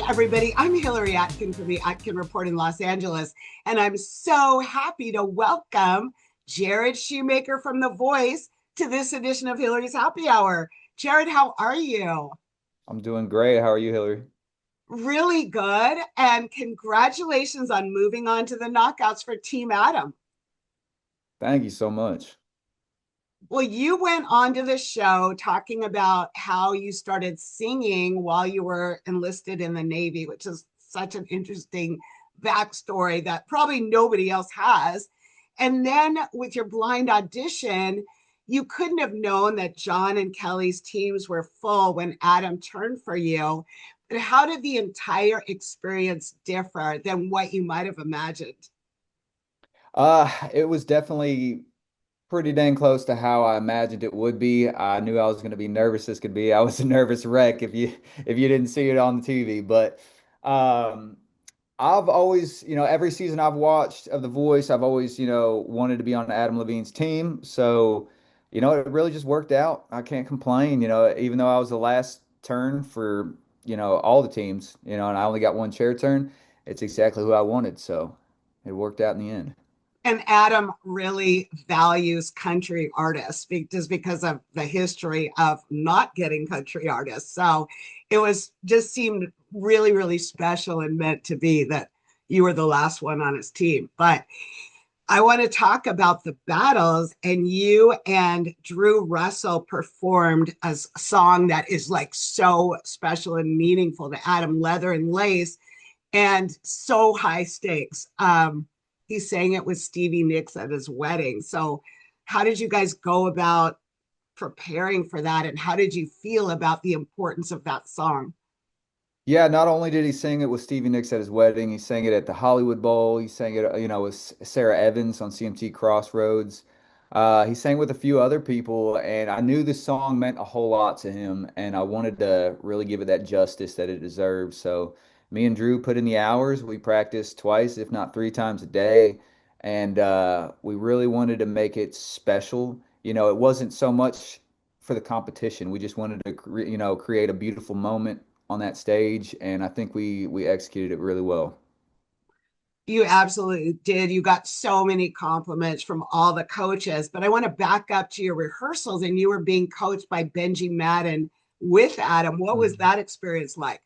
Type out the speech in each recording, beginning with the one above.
everybody. I'm Hillary Atkin from the Atkin Report in Los Angeles, and I'm so happy to welcome Jared Shoemaker from The Voice to this edition of Hillary's Happy Hour. Jared, how are you? I'm doing great. How are you, Hillary? Really good, and congratulations on moving on to the knockouts for Team Adam. Thank you so much. Well, you went on to the show talking about how you started singing while you were enlisted in the Navy, which is such an interesting backstory that probably nobody else has. And then with your blind audition, you couldn't have known that John and Kelly's teams were full when Adam turned for you. But how did the entire experience differ than what you might have imagined? It was definitely pretty dang close to how I imagined it would be. I knew I was going to be nervous as could be. I was a nervous wreck if you didn't see it on the TV. But um, I've always, every season I've watched of The Voice, I've always, wanted to be on Adam Levine's team. So, it really just worked out. I can't complain. Even though I was the last turn for, all the teams, and I only got one chair turn, it's exactly who I wanted. So it worked out in the end. And Adam really values country artists just because of the history of not getting country artists. So it was just seemed really, really special and meant to be that you were the last one on his team. But I want to talk about the battles, and you and Drew Russell performed a song that is like so special and meaningful to Adam, Leather and Lace, and so high stakes. He sang it with Stevie Nicks at his wedding. So, how did you guys go about preparing for that? And how did you feel about the importance of that song? Yeah, not only did he sing it with Stevie Nicks at his wedding, he sang it at the Hollywood Bowl. He sang it, with Sarah Evans on CMT Crossroads. He sang with a few other people, and I knew this song meant a whole lot to him, and I wanted to really give it that justice that it deserves. So me and Drew put in the hours. We practiced twice, if not three times a day, and we really wanted to make it special. It wasn't so much for the competition. We just wanted to, create a beautiful moment on that stage, and I think we executed it really well. You absolutely did. You got so many compliments from all the coaches. But I want to back up to your rehearsals, and you were being coached by Benji Madden with Adam. What was Mhm. that experience like?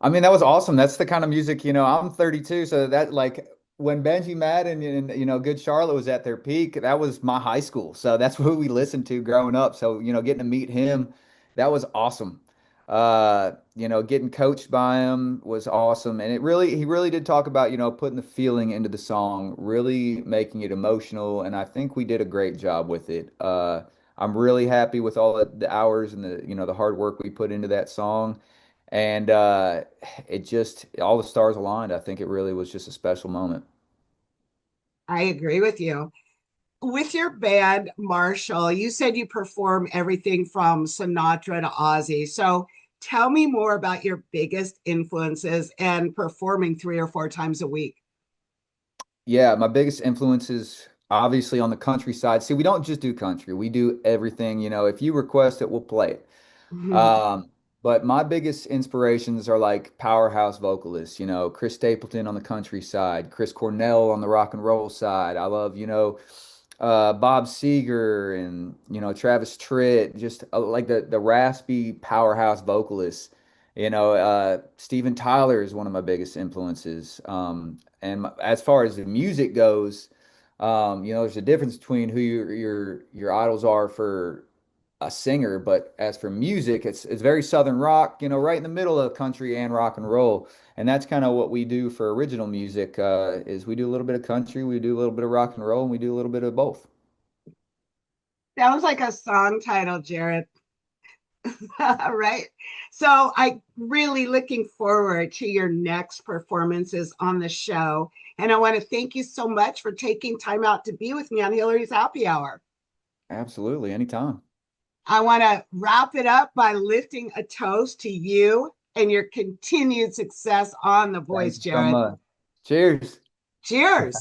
I mean, that was awesome. That's the kind of music, I'm 32, so that like when Benji Madden and Good Charlotte was at their peak, that was my high school. So that's what we listened to growing up. So, getting to meet him, that was awesome. Getting coached by him was awesome. And he really did talk about, putting the feeling into the song, really making it emotional. And I think we did a great job with it. I'm really happy with all the hours and the hard work we put into that song. And it just all the stars aligned. I think it really was just a special moment. I agree with you. With your band, Marshall, you said you perform everything from Sinatra to Ozzy. So tell me more about your biggest influences and performing 3 or 4 times a week. Yeah, my biggest influences obviously on the country side. See, we don't just do country. We do everything, if you request it, we'll play it. But my biggest inspirations are like powerhouse vocalists, Chris Stapleton on the country side, Chris Cornell on the rock and roll side. I love, Bob Seger and, Travis Tritt, just like the raspy powerhouse vocalists. Steven Tyler is one of my biggest influences. And as far as the music goes, there's a difference between who your idols are for a singer, but as for music, it's very Southern rock, right in the middle of country and rock and roll. And that's kind of what we do for original music, is we do a little bit of country, we do a little bit of rock and roll, and we do a little bit of both. Sounds like a song title, Jared. Right. So I really looking forward to your next performances on the show. And I want to thank you so much for taking time out to be with me on Hillary's Happy Hour. Absolutely, anytime. I want to wrap it up by lifting a toast to you and your continued success on The Thank Voice, you so Jared. much. Cheers. Cheers.